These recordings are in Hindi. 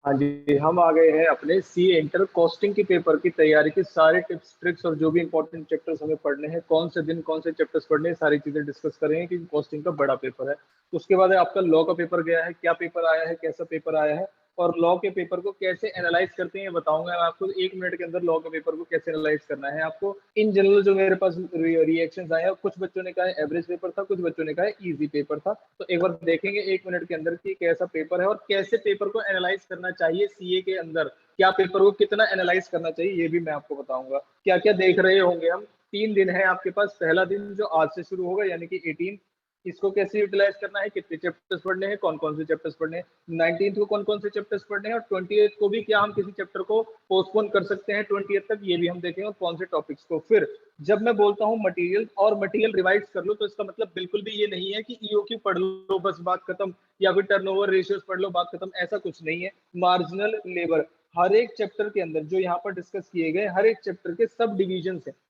हाँ जी, हम आ गए हैं अपने सी इंटर कॉस्टिंग के पेपर की तैयारी की सारे टिप्स ट्रिक्स और जो भी इंपॉर्टेंट चैप्टर्स हमें पढ़ने हैं, कौन से दिन कौन से चैप्टर्स पढ़ने हैं, सारी चीजें डिस्कस करेंगे क्योंकि कॉस्टिंग का बड़ा पेपर है। उसके बाद आपका लॉ का पेपर गया है, क्या पेपर आया है, कैसा पेपर आया है और लॉ के पेपर को कैसे एनालाइज करते हैं ये बताऊंगा मैं आपको। 1 मिनट के अंदर लॉ के पेपर को कैसे एनालाइज करना है आपको। इन जनरल जो मेरे पास रिएक्शंस आए हैं, कुछ बच्चों ने कहा है एवरेज पेपर था, कुछ बच्चों ने कहा है इजी पेपर था। तो एक बार देखेंगे 1 मिनट के अंदर कि कैसा पेपर है और कैसे पेपर को एनालाइज करना चाहिए सीए के अंदर। क्या पेपर को कितना एनालाइज करना चाहिए ये भी मैं आपको बताऊंगा। क्या क्या देख रहे होंगे हम। 3 दिन है आपके पास। पहला दिन जो आज से शुरू होगा यानी कि 18, इसको कैसे यूटिलाइज करना है, कितने चैप्टर्स पढ़ने हैं, कौन कौन से चैप्टर्स पढ़ने हैं। 19 को कौन कौन से चैप्टर्स पढ़ने हैं और 28 को भी क्या हम किसी चैप्टर को पोस्टपोन कर सकते हैं 28 तक, ये भी हम देखेंगे और कौन से टॉपिक्स को। फिर जब मैं बोलता हूँ मटेरियल और मटेरियल रिवाइज कर लो, तो इसका मतलब बिल्कुल भी ये नहीं है कि ईओक्यू पढ़ लो बस बात खत्म, या फिर टर्नओवर रेशियोज पढ़ लो बात खत्म, ऐसा कुछ नहीं है। मार्जिनल लेबर हर एक चैप्टर के अंदर जो यहाँ पर डिस्कस किए गए, हर एक चैप्टर के सब डिविजन है।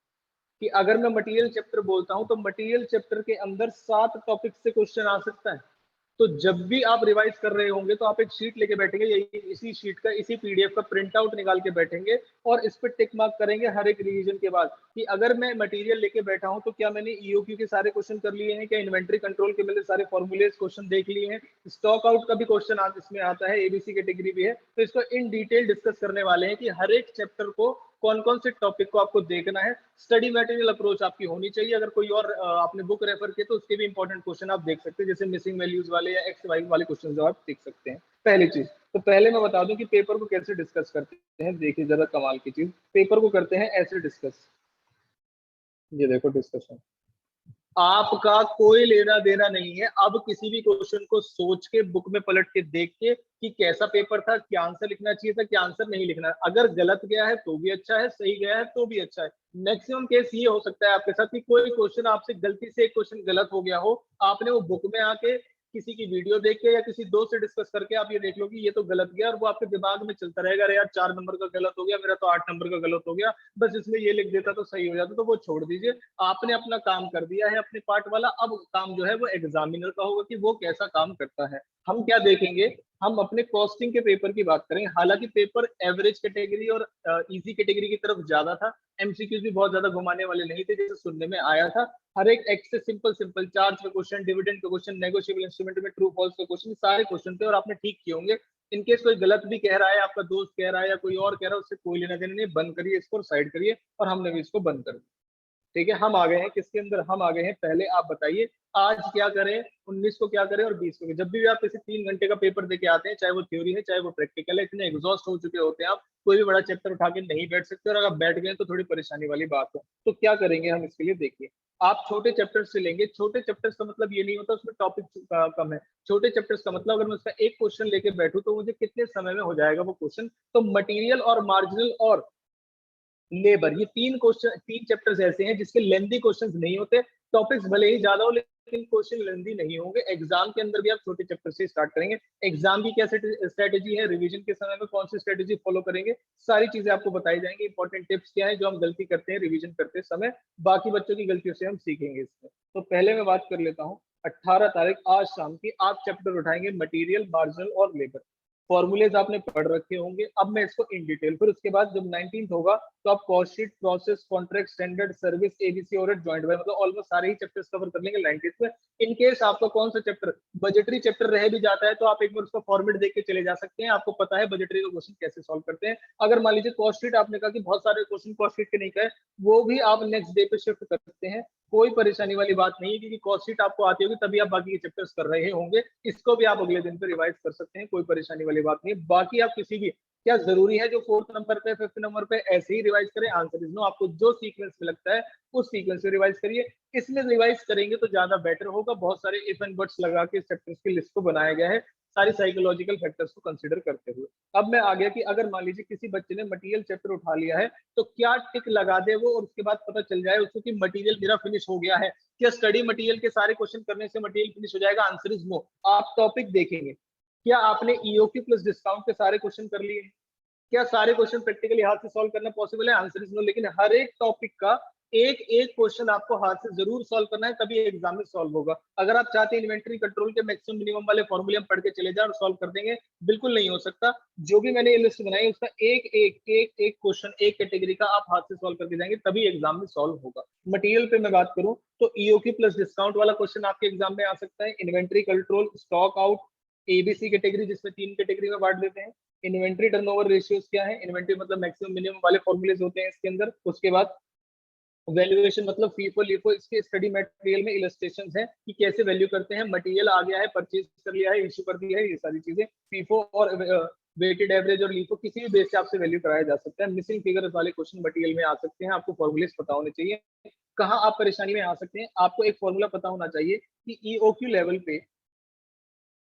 कि अगर मैं मटेरियल चैप्टर बोलता हूं तो मटेरियल चैप्टर के अंदर 7 टॉपिक से क्वेश्चन आ सकता है। तो जब भी आप रिवाइज कर रहे होंगे तो आप एक शीट लेके बैठेंगे, यही इसी शीट का इसी पीडीएफ का प्रिंट आउट निकाल के बैठेंगे और इस पर टिक मार्क करेंगे हर एक रिवीजन के बाद कि अगर मैं मटेरियल लेके बैठा हूं तो क्या मैंने ईओक्यू के सारे क्वेश्चन कर लिए हैं, क्या इन्वेंट्री कंट्रोल के मेरे सारे फॉर्मूलेज क्वेश्चन देख लिए हैं, स्टॉक आउट का भी क्वेश्चन आज इसमें आता है, एबीसी कैटेगरी भी है। तो इसको इन डिटेल डिस्कस करने वाले हैं कि हर एक चैप्टर को कौन कौन से टॉपिक को आपको देखना है। स्टडी मटेरियल अप्रोच आपकी होनी चाहिए। अगर कोई और आपने बुक रेफर की तो उसके भी इंपॉर्टेंट क्वेश्चन आप देख सकते हैं, जैसे मिसिंग वैल्यूज वाले या एक्स वाई वाले क्वेश्चन जो आप देख सकते हैं। पहली चीज तो पहले मैं बता दूं कि पेपर को कैसे डिस्कस करते हैं। देखिए जरा कमाल की चीज, पेपर को करते हैं ऐसे डिस्कस। ये देखो डिस्कशन, आपका कोई लेना देना नहीं है अब किसी भी क्वेश्चन को सोच के बुक में पलट के देख के कि कैसा पेपर था, क्या आंसर लिखना चाहिए था, क्या आंसर नहीं लिखना है। अगर गलत गया है तो भी अच्छा है, सही गया है तो भी अच्छा है। मैक्सिमम केस ये हो सकता है आपके साथ कि कोई क्वेश्चन आपसे गलती से एक क्वेश्चन गलत हो गया हो, आपने वो बुक में आके किसी की वीडियो देख के या किसी दोस्त से डिस्कस करके आप ये देख लो कि ये तो गलत गया, और वो आपके दिमाग में चलता रहेगा, अरे यार 4 नंबर का गलत हो गया, मेरा तो 8 नंबर का गलत हो गया, बस इसमें ये लिख देता तो सही हो जाता। तो वो छोड़ दीजिए, आपने अपना काम कर दिया है अपने पार्ट वाला। अब काम जो है वो एग्जामिनर का होगा कि वो कैसा काम करता है। हम क्या देखेंगे, हम अपने कॉस्टिंग के पेपर की बात करेंगे। हालांकि पेपर एवरेज कैटेगरी और इजी कैटेगरी की तरफ ज्यादा था, एमसीक्यूज भी बहुत ज्यादा घुमाने वाले नहीं थे जैसे सुनने में आया था। हर एक एक्स से सिंपल सिंपल चार्ज का क्वेश्चन, डिविडेंड का क्वेश्चन, नेगोशिएबल इंस्ट्रूमेंट में ट्रू फॉल्स का क्वेश्चन, सारे क्वेश्चन थे और आपने ठीक किए होंगे। इनकेस कोई गलत भी कह रहा है, आपका दोस्त कह रहा है या कोई और कह रहा है, उससे कोई लेना देना नहीं, बंद करिए इसको और साइड करिए। और हमने भी इसको बंद कर दिया। ठीक है, हम आ गए हैं किसके अंदर, हम आ गए हैं पहले आप बताइए आज क्या करें, 19 को क्या करें और 20 को। जब भी आप किसी 3 घंटे का पेपर देके आते हैं, चाहे वो थ्योरी है चाहे वो प्रैक्टिकल है, इतने एग्जॉस्ट हो चुके होते हैं आप, कोई भी बड़ा चैप्टर उठा के नहीं बैठ सकते, और अगर बैठ गए तो थोड़ी परेशानी वाली बात है। तो क्या करेंगे हम इसके लिए, देखिए आप छोटे चैप्टर से लेंगे। छोटे चैप्टर्स का मतलब ये नहीं होता उसमें टॉपिक कम है। छोटे चैप्टर्स का मतलब अगर मैं उसका एक क्वेश्चन लेके बैठूं तो मुझे कितने समय में हो जाएगा वो क्वेश्चन। तो मटीरियल और मार्जिनल और लेबर, ये 3 क्वेश्चन 3 चैप्टर्स ऐसे हैं जिसके लेंदी क्वेश्चंस नहीं होते। टॉपिक्स भले ही ज्यादा हो लेकिन क्वेश्चन लेंदी नहीं होंगे। एग्जाम के अंदर भी आप छोटे चैप्टर से स्टार्ट करेंगे। एग्जाम की क्या स्ट्रेटेजी है, रिवीजन के समय में कौन सी स्ट्रेटेजी फॉलो करेंगे, सारी चीजें आपको बताई जाएंगी। इंपॉर्टेंट टिप्स क्या है जो हम गलती करते हैं रिवीजन करते समय, बाकी बच्चों की गलतियों से हम सीखेंगे इसमें। तो पहले मैं बात कर लेता हूँ 18 तारीख आज शाम की, आप चैप्टर उठाएंगे मटीरियल, मार्जिनल और लेबर। फॉर्मूलेज आपने पढ़ रखे होंगे, अब मैं इसको इन डिटेल। फिर उसके बाद जब 19th होगा तो आप cost sheet, process, contract, standard, service, ABC और ज्वाइंट बाय, मतलब ऑलमोस्ट सारे ही चैप्टर्स कवर कर लेंगे 19th में। इन केस आपका कौन सा चैप्टर बजटरी चैप्टर रह भी जाता है तो आप एक बार उसका फॉर्मेट देख के चले जा सकते हैं, आपको पता है बजटरी का क्वेश्चन कैसे सॉल्व करते हैं। अगर मान लीजिए कॉस्ट शीट आपने कहा कि बहुत सारे क्वेश्चन कॉस्ट शीट के नहीं कहे, वो भी आप नेक्स्ट डे पे शिफ्ट कर सकते हैं। कोई परेशानी वाली बात नहीं है क्योंकि कॉस्ट शीट आपको आती होगी तभी आप बाकी के चैप्टर्स कर रहे होंगे। इसको भी आप अगले दिन पे रिवाइज कर सकते हैं, कोई परेशानी वाली बात नहीं है। बाकी आप किसी भी, क्या जरूरी है जो 4th नंबर पे 5th नंबर पे ऐसे ही रिवाइज करें, आंसर इज नो। आपको जो सीक्वेंस में लगता है उस सीक्वेंस से रिवाइज करिए। इसमें रिवाइज करेंगे तो ज्यादा बेटर होगा। बहुत सारे इफ एंड बट्स लगा के चैप्टर्स की लिस्ट को बनाया गया है, सारी साइकोलॉजिकल फैक्टर्स को कंसिडर करते हुए। अब मैं आ गया कि अगर मान लीजिए किसी बच्चे ने मटेरियल चैप्टर उठा लिया है तो क्या टिक लगा दे वो और उसके बाद पता चल जाए उसको कि मटेरियल मेरा फिनिश हो गया है। क्या स्टडी मटेरियल के सारे क्वेश्चन करने से मटेरियल फिनिश हो जाएगा, आंसर इज नो। आप टॉपिक देखेंगे, क्या आपने ईओक्यू प्लस डिस्काउंट के सारे क्वेश्चन कर लिए, क्या सारे क्वेश्चन प्रैक्टिकली हाथ से सॉल्व करना पॉसिबल है, आंसर इज नो। लेकिन हर एक टॉपिक का एक एक क्वेश्चन आपको हाथ से जरूर सॉल्व करना है, तभी एग्जाम में सॉल्व होगा। अगर आप चाहते हैं इन्वेंटरी कंट्रोल के मैक्सिमम मिनिमम वाले फॉर्मूले हम पढ़ के चले जाए और सॉल्व कर देंगे, बिल्कुल नहीं हो सकता। जो भी मैंने ये लिस्ट बनाई उसका एक एक एक एक क्वेश्चन एक कैटेगरी का आप हाथ से सॉल्व करके जाएंगे, तभी एग्जाम में सॉल्व होगा। मटेरियल पे मैं बात करूं तो ईओक्यू प्लस डिस्काउंट वाला क्वेश्चन आपके एग्जाम में आ सकता है। Inventory control, stock out, ABC category जिसमें 3 कैटेगरी में बांट देते हैं। इन्वेंटरी टर्नओवर रेशियोज क्या है, इन्वेंटरी मतलब मैक्सिमम मिनिमम वाले फॉर्मूलेज होते हैं इसके अंदर। उसके बाद वैल्यूएशन मतलब फीफो लीफो, इसके स्टडी मटेरियल में इलस्ट्रेशन है कि कैसे वैल्यू करते हैं। मटेरियल आ गया है, परचेज कर लिया है, इश्यू कर दिया है, ये सारी चीजें फीफो और वेटेड एवरेज और लीफो किसी भी बेस से आपसे वैल्यू कराया जा सकता है। मिसिंग फिगर वाले क्वेश्चन मटेरियल में आ सकते हैं, आपको फॉर्मूलेस पता होने चाहिए। कहाँ आप परेशानी में आ सकते हैं, आपको एक फॉर्मूला पता होना चाहिए कि ईओक्यू लेवल पे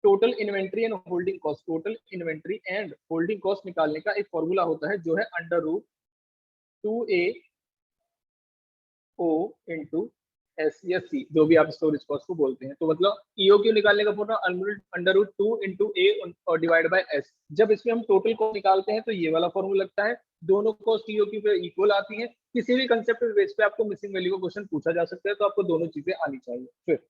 total inventory and holding cost, total inventory and holding cost निकालने का एक फॉर्मूला होता है जो है under root 2a O into S या सी, जो भी आप स्टोरेज कॉस्ट को बोलते हैं। तो मतलब ईओक्यू निकालने का फॉर्मूला अंडर रूट 2 इंटू ए और डिवाइड बाय एस। जब इसमें हम टोटल कॉस्ट निकालते हैं तो ये वाला फॉर्मूला लगता है। दोनों कॉस्ट ईओक्यू पे इक्वल आती है। किसी भी कंसेप्ट बेस पे आपको मिसिंग वैल्यू का क्वेश्चन पूछा जा सकता है, तो आपको दोनों चीजें आनी चाहिए। फिर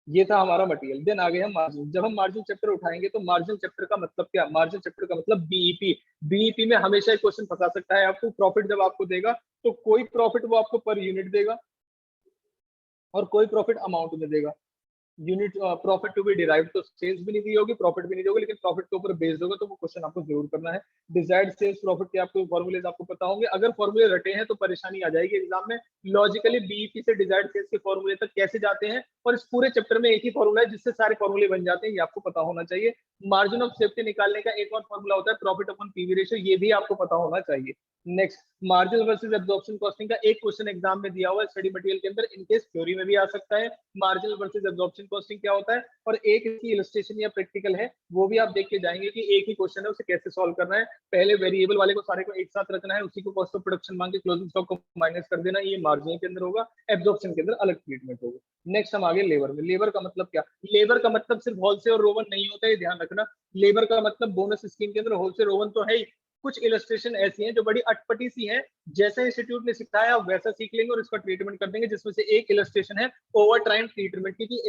ये था हमारा मटेरियल। देन आगे हम मार्जिन। जब हम मार्जिन चैप्टर उठाएंगे तो मार्जिन चैप्टर का मतलब क्या, मार्जिन चैप्टर का मतलब बीईपी। बीईपी में हमेशा एक क्वेश्चन फंसा सकता है आपको। प्रॉफिट जब आपको देगा तो कोई प्रॉफिट वो आपको पर यूनिट देगा और कोई प्रॉफिट अमाउंट में देगा। Unit profit to be derived, तो सेल्स भी नहीं दी होगी, प्रॉफिट भी नहीं दी होगी, लेकिन प्रॉफिट के ऊपर बेस्ड होगा, तो वो क्वेश्चन आपको जरूर करना है। डिजायर्ड सेल्स प्रॉफिट के आपको फॉर्मूलेज आपको पता होंगे। अगर फॉर्मूले रटे हैं तो परेशानी आ जाएगी एग्जाम में। लॉजिकली बीईपी से डिजायर्ड सेल्स के फॉर्मूले तक कैसे जाते हैं, और इस पूरे चैप्टर में एक ही फॉर्मूला है जिससे सारे फॉर्मूले बन जाते हैं, ये आपको पता होना चाहिए। मार्जिन ऑफ सेफ्टी निकालने का एक और फॉर्मूला होता है प्रॉफिट अपॉन पीवी रेशियो, ये भी आपको पता होना चाहिए। Next, margin versus absorption costing का एक क्वेश्चन एग्जाम में दिया हुआ है स्टडी मटेरियल के अंदर, इनकेस थ्योरी में भी आ सकता है। मार्जिनल वर्सेस एब्जॉर्प्शन कॉस्टिंग क्या होता है, और एक इसकी इलस्ट्रेशन या प्रैक्टिकल है, वो भी आप देख के जाएंगे कि एक ही क्वेश्चन है, उसे कैसे सॉल्व करना है। पहले वेरिएबल वाले को सारे को एक साथ रखना है, उसी को कॉस्ट ऑफ प्रोडक्शन मान के क्लोजिंग स्टॉक को माइनस कर देना, ये मार्जिन के अंदर होगा। एब्जॉर्प्शन के अंदर अलग ट्रीटमेंट होगा। नेक्स्ट हम आगे लेबर में। लेबर का मतलब क्या, लेबर का मतलब सिर्फ होलसेल और रोवन नहीं होता है, ध्यान रखना। लेबर का मतलब बोनस स्कीम के अंदर होलसेल रोवन तो है ही, कुछ इलस्ट्रेशन ऐसी हैं जो बड़ी अटपटी सी हैं, जैसे इंस्टीट्यूट ने सिखाया आप वैसा सीख लेंगे और इसका ट्रीटमेंट कर देंगे। जिसमें से एक इलस्ट्रेशन है ओवर टाइम ट्रीटमेंट, क्योंकि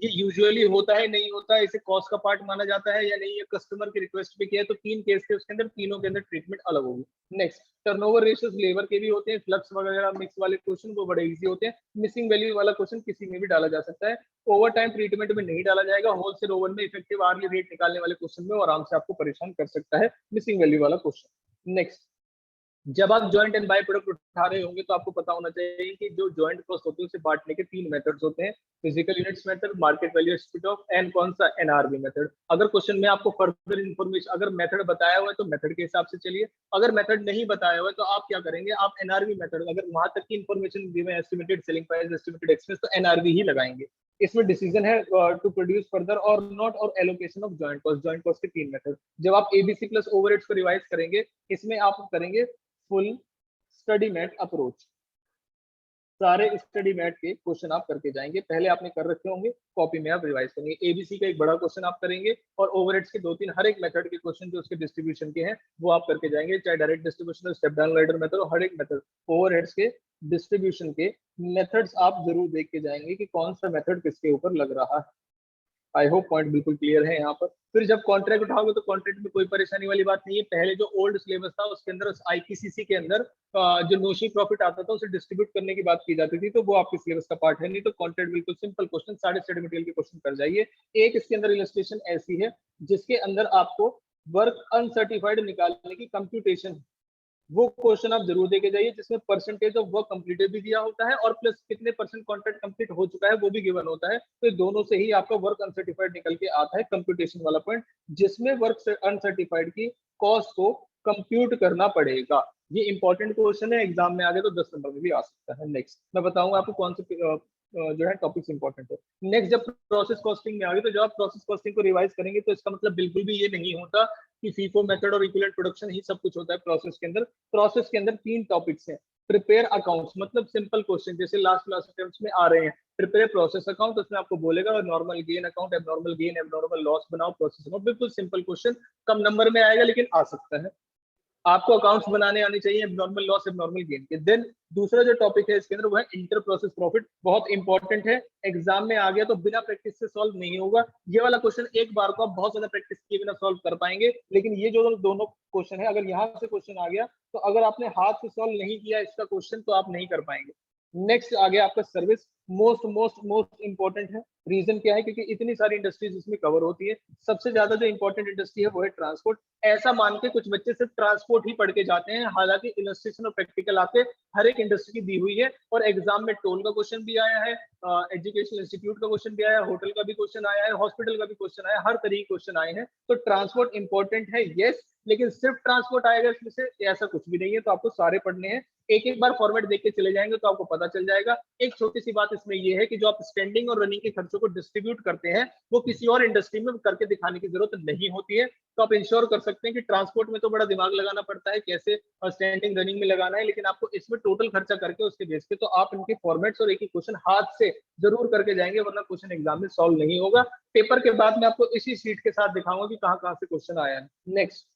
ये यूजुअली होता है नहीं होता है, इसे कॉस्ट का पार्ट माना जाता है या नहीं, ये कस्टमर की रिक्वेस्ट पे किया है, तो 3 केस थे उसके अंदर, तीनों के अंदर ट्रीटमेंट अलग होगी। नेक्स्ट, टर्नओवर रेशियोज लेबर के भी होते हैं। फ्लक्स वगैरह मिक्स वाले क्वेश्चन वो बड़े इजी होते हैं। मिसिंग वैल्यू वाला क्वेश्चन किसी में भी डाला जा सकता है, ओवर टाइम ट्रीटमेंट में नहीं डाला जाएगा। होलसेल ओवर में इफेक्टिव आर्ली रेट निकालने वाले क्वेश्चन में आराम से आपको परेशान कर सकता है मिसिंग वैल्यू वाला क्वेश्चन। नेक्स्ट, जब आप जॉइंट एंड बाय प्रोडक्ट उठा रहे होंगे तो आपको पता होना चाहिए कि जो जॉइंट कॉस्ट होती है उसे बांटने के 3 मेथड्स होते हैं, physical units method, market value split of, and कौन सा, एनआरबी मेथड। अगर क्वेश्चन में आपको फर्दर इन्फॉर्मेशन, अगर मेथड बताया हुआ है तो मेथड के हिसाब से चलिए, अगर मेथड नहीं बताया हुआ है तो आप क्या करेंगे, आप एनआरबी मेथड, अगर वहां तक की इन्फॉर्मेशन दी हुई, estimated selling price, estimated expense, तो एनआरबी ही लगाएंगे। इसमें डिसीजन है टू प्रोड्यूस फर्दर और नॉट, और allocation of joint cost. Joint cost के 3 मेथड। जब आप एबीसी प्लस ओवरहेड्स को रिवाइज करेंगे, इसमें आप करेंगे फुल स्टडी मैट अप्रोच। सारे स्टडी मैट के क्वेश्चन आप करके जाएंगे, पहले आपने कर रखे होंगे, कॉपी में आप रिवाइज करेंगे। एबीसी का एक बड़ा क्वेश्चन आप करेंगे और ओवरहेड्स के 2-3 हर एक मेथड के क्वेश्चन जो उसके डिस्ट्रीब्यूशन के हैं वो आप करके जाएंगे, चाहे direct distribution, step down lidar method, और हर एक मेथड ओवरहेड्स के डिस्ट्रीब्यूशन के मेथड्स आप जरूर देख के जाएंगे कि कौन सा मेथड किसके ऊपर लग रहा है। आई होप पॉइंट बिल्कुल क्लियर है यहाँ पर। फिर जब कॉन्ट्रैक्ट उठाओगे तो कॉन्ट्रैक्ट में कोई परेशानी वाली बात नहीं है। पहले जो ओल्ड सिलेबस था उसके अंदर आईपीसीसी के अंदर जो नोशी प्रॉफिट आता था उसे डिस्ट्रीब्यूट करने की बात की जाती थी, तो वो आपके सिलेबस का पार्ट है नहीं। तो कॉन्ट्रैक्ट बिल्कुल सिंपल क्वेश्चन, सारे स्टडी मटेरियल के क्वेश्चन कर जाइए। एक इसके अंदर इलस्ट्रेशन ऐसी है जिसके अंदर आपको वर्क अनसर्टिफाइड निकालने की कंप्यूटेशन, वो क्वेश्चन आप जरूर देके जाइए, जिसमें परसेंटेज ऑफ वर्क कंप्लीटेड भी दिया होता है और प्लस कितने परसेंट कॉन्ट्रैक्ट कंप्लीट हो चुका है वो भी गिवन होता है। तो दोनों से ही आपका वर्क अनसर्टिफाइड निकल के आता है कंप्यूटेशन वाला पॉइंट, जिसमें वर्क अनसर्टिफाइड की कॉस्ट को कंप्यूट करना पड़ेगा। ये इंपॉर्टेंट क्वेश्चन है, एग्जाम में आगे तो 10 नंबर में भी आ सकता है। नेक्स्ट मैं बताऊंगा आपको कौन से जो है टॉपिक्स इंपॉर्टेंट है। नेक्स्ट, जब प्रोसेस कॉस्टिंग में आ गई तो जब आप प्रोसेस कॉस्टिंग को रिवाइज करेंगे तो इसका मतलब बिल्कुल भी ये नहीं होता कि फीफो मेथड और इक्विवेलेंट प्रोडक्शन ही सब कुछ होता है प्रोसेस के अंदर। प्रोसेस के अंदर 3 टॉपिक्स हैं। प्रिपेयर अकाउंट्स, मतलब सिंपल क्वेश्चन जैसे लास्ट क्लास अटेम्प्ट्स में आ रहे हैं। प्रिपेयर प्रोसेस अकाउंट, उसमें आपको बोलेगा normal gain account, abnormal gain, abnormal loss बनाओ प्रोसेस अकाउंट। बिल्कुल सिंपल क्वेश्चन, कम नंबर में आएगा लेकिन आ सकता है। आपको अकाउंट्स बनाने आने चाहिए एबनॉर्मल लॉस एबनॉर्मल गेन के। देन दूसरा जो टॉपिक है इसके अंदर वो है इंटर प्रोसेस प्रॉफिट, बहुत इंपॉर्टेंट है, एग्जाम में आ गया तो बिना प्रैक्टिस से सॉल्व नहीं होगा। ये वाला क्वेश्चन एक बार को आप बहुत ज्यादा प्रैक्टिस किए बिना सॉल्व कर पाएंगे, लेकिन ये जो दोनों क्वेश्चन है अगर यहाँ से क्वेश्चन आ गया तो अगर आपने हाथ से सॉल्व नहीं किया इसका क्वेश्चन तो आप नहीं कर पाएंगे। नेक्स्ट आ गया आपका service, most most most important है। रीजन क्या है, क्योंकि इतनी सारी इंडस्ट्रीज इसमें कवर होती है। सबसे ज्यादा जो इंपॉर्टेंट इंडस्ट्री है वो है ट्रांसपोर्ट। ऐसा मान के कुछ बच्चे सिर्फ ट्रांसपोर्ट ही पढ़ के जाते हैं, हालांकि इलस्ट्रेशन और प्रैक्टिकल आपके हर एक इंडस्ट्री की दी हुई है। और एग्जाम में टोल का क्वेश्चन भी आया है, एजुकेशनल इंस्टीट्यूट का क्वेश्चन भी आया है, होटल का भी क्वेश्चन आया है, हॉस्पिटल का भी क्वेश्चन आया है, हर तरीके के क्वेश्चन आए हैं। तो ट्रांसपोर्ट इंपॉर्टेंट है यस, लेकिन सिर्फ ट्रांसपोर्ट आएगा इसमें से ऐसा कुछ भी नहीं है। तो आपको सारे पढ़ने हैं, एक एक बार फॉर्मेट देख के चले जाएंगे तो आपको पता चल जाएगा। एक छोटी सी बात इसमें यह है कि जो आप स्टैंडिंग और रनिंग के खर्चों को डिस्ट्रीब्यूट करते हैं वो किसी और इंडस्ट्री में करके दिखाने की जरूरत नहीं होती है। तो आप इंश्योर कर सकते हैं कि ट्रांसपोर्ट में तो बड़ा दिमाग लगाना पड़ता है कैसे स्टैंडिंग रनिंग में लगाना है, लेकिन आपको इसमें टोटल खर्चा करके उसके बेस पे तो आप इनके फॉर्मेट्स और एक एक क्वेश्चन हाथ से जरूर करके जाएंगे, वरना क्वेश्चन एग्जाम में सॉल्व नहीं होगा। पेपर के बाद में आपको इसी शीट के साथ दिखाऊंगा कि कहाँ कहाँ से क्वेश्चन आया है। नेक्स्ट,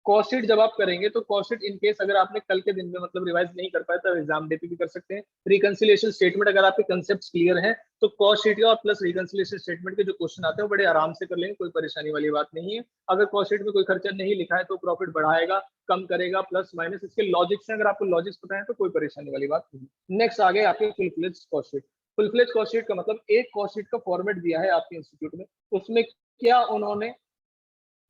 कॉस्ट शीट जब आप करेंगे तो कॉस्ट शीट इन केस अगर आपने कल के दिन में मतलब रिवाइज नहीं कर पाया तो एग्जाम डे पे भी कर सकते हैं। रिकंसिलिएशन स्टेटमेंट अगर आपके कंसेप्ट क्लियर हैं तो कॉस्ट शीट और प्लस रिकंसिलिएशन स्टेटमेंट के जो क्वेश्चन आते हैं वो बड़े आराम से कर लेंगे, कोई परेशानी वाली बात नहीं है। अगर कॉस्ट शीट में कोई खर्चा नहीं लिखा है तो प्रॉफिट बढ़ाएगा कम करेगा प्लस माइनस, इसके लॉजिक से अगर आपको लॉजिक्स पता है तो कोई परेशानी वाली बात नहीं। नेक्स्ट आ गए आपके full fledge cost sheet. Full fledge cost sheet का मतलब एक कॉस्ट शीट का फॉर्मेट दिया है आपके इंस्टीट्यूट में, उसमें क्या उन्होंने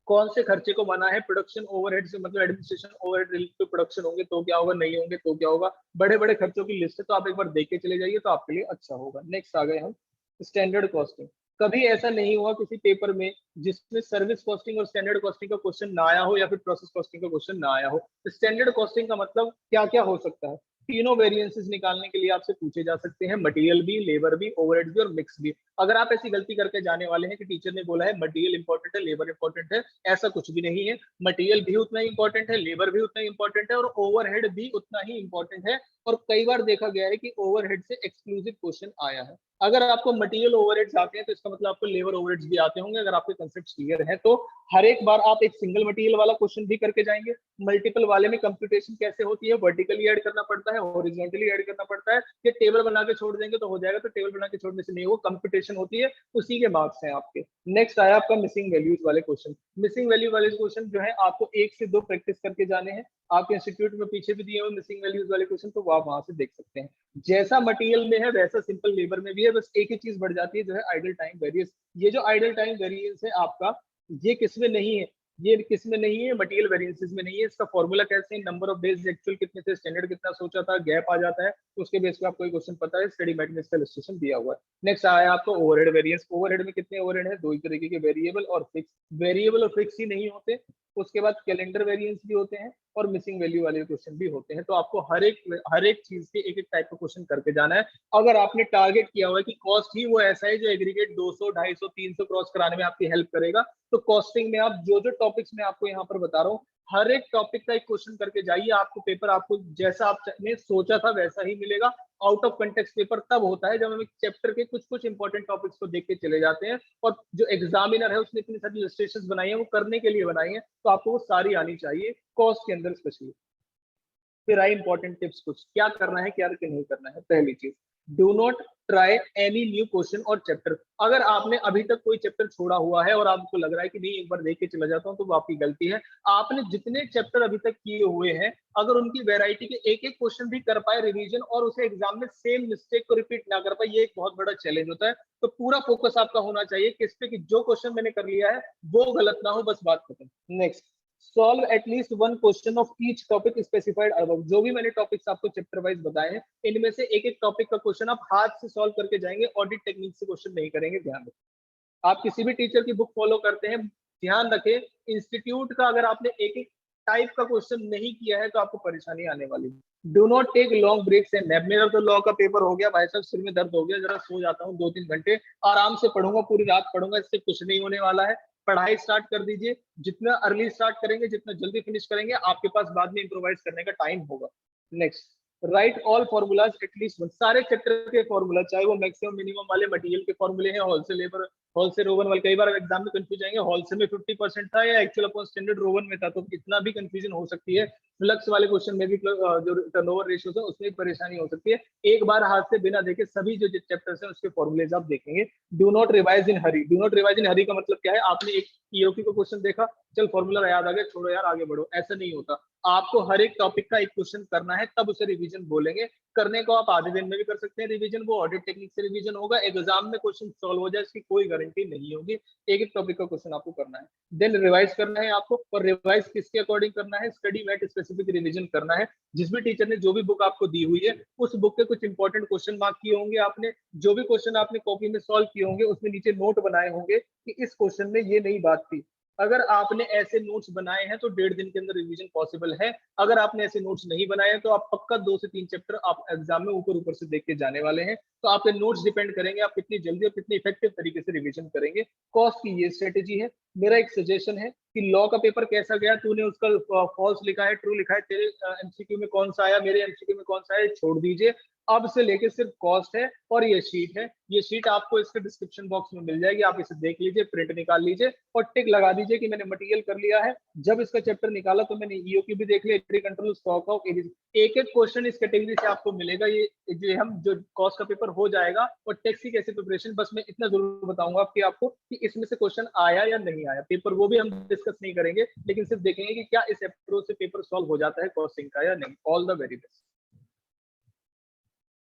कौन से खर्चे को माना है, प्रोडक्शन ओवरहेड से मतलब एडमिनिस्ट्रेशन ओवरहेड रिलेटेड तो प्रोडक्शन होंगे तो क्या होगा, नहीं होंगे तो क्या होगा, बड़े बड़े खर्चों की लिस्ट है। तो आप एक बार देख के चले जाइए तो आपके लिए अच्छा होगा। नेक्स्ट आ गए हम स्टैंडर्ड कॉस्टिंग। कभी ऐसा नहीं हुआ किसी पेपर में जिसमें सर्विस कॉस्टिंग और स्टैंडर्ड कॉस्टिंग का क्वेश्चन ना आया हो या फिर प्रोसेस कॉस्टिंग का क्वेश्चन ना आया हो। स्टैंडर्ड कॉस्टिंग का मतलब क्या क्या हो सकता है, तीनों वेरिएंसेस निकालने के लिए आपसे पूछे जा सकते हैं, मटेरियल भी, लेबर भी, ओवरहेड भी और मिक्स भी। अगर आप ऐसी गलती करके जाने वाले हैं कि टीचर ने बोला है मटेरियल इंपॉर्टेंट है लेबर इंपॉर्टेंट है, ऐसा कुछ भी नहीं है। मटेरियल भी उतना ही इंपॉर्टेंट है, लेबर भी उतना ही इंपॉर्टेंट है और ओवरहेड भी उतना ही इंपॉर्टेंट है। और कई बार देखा गया है कि ओवरहेड से एक्सक्लूसिव क्वेश्चन आया है। अगर आपको मटेरियल ओवरहेड्स आते हैं तो इसका मतलब आपको लेबर ओवरहेड्स भी आते होंगे, अगर आपके कंसेप्ट क्लियर है तो। हर एक बार आप एक सिंगल मटेरियल वाला क्वेश्चन भी करके जाएंगे। मल्टीपल वाले में कंप्यूटेशन कैसे होती है, वर्टिकली ऐड करना पड़ता है, हॉरिजॉन्टली ऐड करना पड़ता है, ये टेबल बना के छोड़ देंगे तो हो जाएगा, तो टेबल बना के छोड़ने से नहीं होगा, कंप्यूटेशन होती है, उसी के मार्क्स हैं आपके। नेक्स्ट आया आपका मिसिंग वैल्यूज वाले क्वेश्चन। मिसिंग वैल्यू वाले क्वेश्चन जो है आपको 1 से 2 प्रैक्टिस करके जाने हैं। आपके इंस्टीट्यूट में पीछे भी दिए हुए मिसिंग वैल्यूज वाले क्वेश्चन तो आप वहां से देख सकते हैं। जैसा मटेरियल में है वैसा सिंपल लेबर में भी है, बस एक ही चीज बढ़ जाती है जो है आइडल टाइम वेरियंस। ये जो आइडल टाइम वेरियंस है आपका, ये किसमें नहीं है, ये किसमें नहीं है, मटेरियल वेरिएंसेस में नहीं है। इसका फॉर्मूला कैसे है, नंबर ऑफ डेज एक्चुअल कितने थे, स्टैंडर्ड कितना सोचा था, गैप आ जाता है, उसके बेस पे आपको कोई क्वेश्चन पता है, स्टडी मैट में इसका इलस्ट्रेशन दिया हुआ है। नेक्स्ट आया आपको ओवरहेड वेरिएंस। ओवरहेड में कितने ओवरहेड है, दो ही तरीके के, वेरिएबल और फिक्स। वेरिएबल और फिक्स ही नहीं होते, उसके बाद कैलेंडर वेरिएंस भी होते हैं और मिसिंग वैल्यू वाले क्वेश्चन भी होते हैं। तो आपको हर एक चीज के एक एक टाइप का क्वेश्चन करके जाना है। अगर आपने टारगेट किया हुआ है कि कॉस्ट ही वो ऐसा है जो एग्रीगेट 200 250 300 क्रॉस कराने में आपकी हेल्प करेगा, तो कॉस्टिंग में आप जो जो टॉपिक्स मैं आपको यहाँ पर बता रहा हूँ हर एक टॉपिक का एक क्वेश्चन करके जाइए। आपको पेपर आपको जैसा आपने सोचा था वैसा ही मिलेगा। आउट ऑफ कंटेक्स्ट पेपर तब होता है जब हम एक चैप्टर के कुछ कुछ इंपॉर्टेंट टॉपिक्स को देख के चले जाते हैं, और जो एग्जामिनर है उसने इतनी सारी इलस्ट्रेशंस बनाई है वो करने के लिए बनाई है, तो आपको वो सारी आनी चाहिए कॉस्ट के अंदर स्पेशली। फिर आई इंपॉर्टेंट टिप्स, कुछ क्या करना है क्या नहीं करना है। पहली चीज, do not try any new question और चैप्टर। अगर आपने अभी तक कोई चैप्टर छोड़ा हुआ है और आपको लग रहा है कि नहीं एक बार देख के चला जाता हूँ, तो वो आपकी गलती है। आपने जितने चैप्टर अभी तक किए हुए हैं अगर उनकी वेराइटी के एक एक क्वेश्चन भी कर पाए रिवीजन और उसे एग्जाम में सेम मिस्टेक को रिपीट ना कर पाए, ये एक बहुत बड़ा चैलेंज होता है। तो पूरा फोकस आपका होना चाहिए किस पे, कि जो क्वेश्चन मैंने कर लिया है वो गलत ना हो, बस बात खत्म। Next, solve at least one question of each topic specified above. जो भी मैंने टॉपिक्स आपको चैप्टर वाइज बताए हैं इनमें से एक एक टॉपिक का क्वेश्चन आप हाथ से सॉल्व करके जाएंगे, ऑडिट टेक्निक से क्वेश्चन नहीं करेंगे, ध्यान रखें। आप किसी भी टीचर की बुक फॉलो करते हैं, ध्यान रखें इंस्टीट्यूट का अगर आपने एक एक टाइप का क्वेश्चन नहीं किया है तो आपको परेशानी आने वाली है। Do not take long breaks and nap. मेरा तो लॉ का पेपर हो गया भाई साहब, सिर में दर्द हो गया, जरा सो जाता हूँ 2-3 घंटे, आराम से पढ़ूंगा, पूरी रात पढ़ूंगा, इससे कुछ नहीं होने वाला है। पढ़ाई स्टार्ट कर दीजिए, जितना अर्ली स्टार्ट करेंगे जितना जल्दी फिनिश करेंगे आपके पास बाद में इम्प्रोवाइज करने का टाइम होगा। Next, right all formulas at least one, सारे चैप्टर के फॉर्मूला, चाहे वो मैक्सिमम मिनिमम वाले मटेरियल के फॉर्मूले हैं, होलसेल लेबर, होलसेल रोवन वाले, कई बार एग्जाम में कंफ्यूज जाएंगे होलसेल में 50% था या एक्चुअल अपॉन स्टैंडर्ड रोवन में था, तो इतना भी कंफ्यूजन हो सकती है। फ्लक्स वाले क्वेश्चन में भी जो टर्नओवर रेशियो है उसमें भी परेशानी हो सकती है। एक बार हाथ से बिना देखे सभी जो चैप्टर्स हैं उसके फॉर्मूलेज आप देखेंगे। Do not revise in hurry, do not revise in hurry का मतलब क्या है, आपने एक ईओक्यू का क्वेश्चन देखा, चल फॉर्मूला याद आ गया, छोड़ो यार आगे बढ़ो, ऐसा नहीं होता। आपको हर एक टॉपिक का एक क्वेश्चन करना है, तब उसे रिवीजन बोलेंगे। करने को आप आधे दिन में भी कर सकते हैं रिवीजन, वो ऑडिट टेक्निक से रिवीजन होगा, एग्जाम में क्वेश्चन सॉल्व हो जाए इसकी कोई गारंटी नहीं होगी। एक एक टॉपिक का क्वेश्चन आपको करना है, देन रिवाइज करना है आपको। और रिवाइज किसके अकॉर्डिंग करना है, स्टडी मैट स्पेसिफिक रिवीजन करना है। जिस भी टीचर ने जो भी बुक आपको दी हुई है, उस बुक के कुछ इंपॉर्टेंट क्वेश्चन मार्क किए होंगे आपने, जो भी क्वेश्चन आपने कॉपी में सॉल्व किए होंगे उसमें नीचे नोट बनाए होंगे कि इस क्वेश्चन में ये नई बात थी। अगर आपने ऐसे नोट्स बनाए हैं तो 1.5 दिन के अंदर रिवीजन पॉसिबल है। अगर आपने ऐसे नोट्स नहीं बनाए हैं तो आप पक्का 2 से 3 चैप्टर आप एग्जाम में ऊपर ऊपर से देख के जाने वाले हैं। तो आपके नोट्स डिपेंड करेंगे आप कितनी जल्दी और कितनी इफेक्टिव तरीके से रिवीजन करेंगे। कॉस्ट की ये स्ट्रेटेजी है। मेरा एक सजेशन है कि लॉ का पेपर कैसा गया, तूने उसका फॉल्स लिखा है ट्रू लिखा है, तेरे एमसीक्यू में कौन सा आया, मेरे एमसीक्यू में कौन सा आया, छोड़ दीजिए। अब से लेके सिर्फ कॉस्ट है और ये शीट है। ये शीट आपको इसके डिस्क्रिप्शन बॉक्स में मिल जाएगी, आप इसे देख लीजिए, प्रिंट निकाल लीजिए और टिक लगा दीजिए कि मैंने मटेरियल कर लिया है। जब इसका चैप्टर निकाला तो मैंने ईओक्यू भी देख लिया, एंट्री कंट्रोल, स्टॉक ऑफ, एक एक क्वेश्चन इस कैटेगरी से आपको मिलेगा। ये जो हम जो कॉस्ट का पेपर हो जाएगा। और टैक्स की कैसे प्रिपरेशन, बस मैं इतना जरूर बताऊंगा कि आपको कि इसमें से क्वेश्चन आया या नहीं आया पेपर, वो भी हम डिस्कस नहीं करेंगे, लेकिन सिर्फ देखेंगे कि क्या इस अप्रोच से पेपर सॉल्व हो जाता है कॉस्टिंग का या नहीं। All the very best.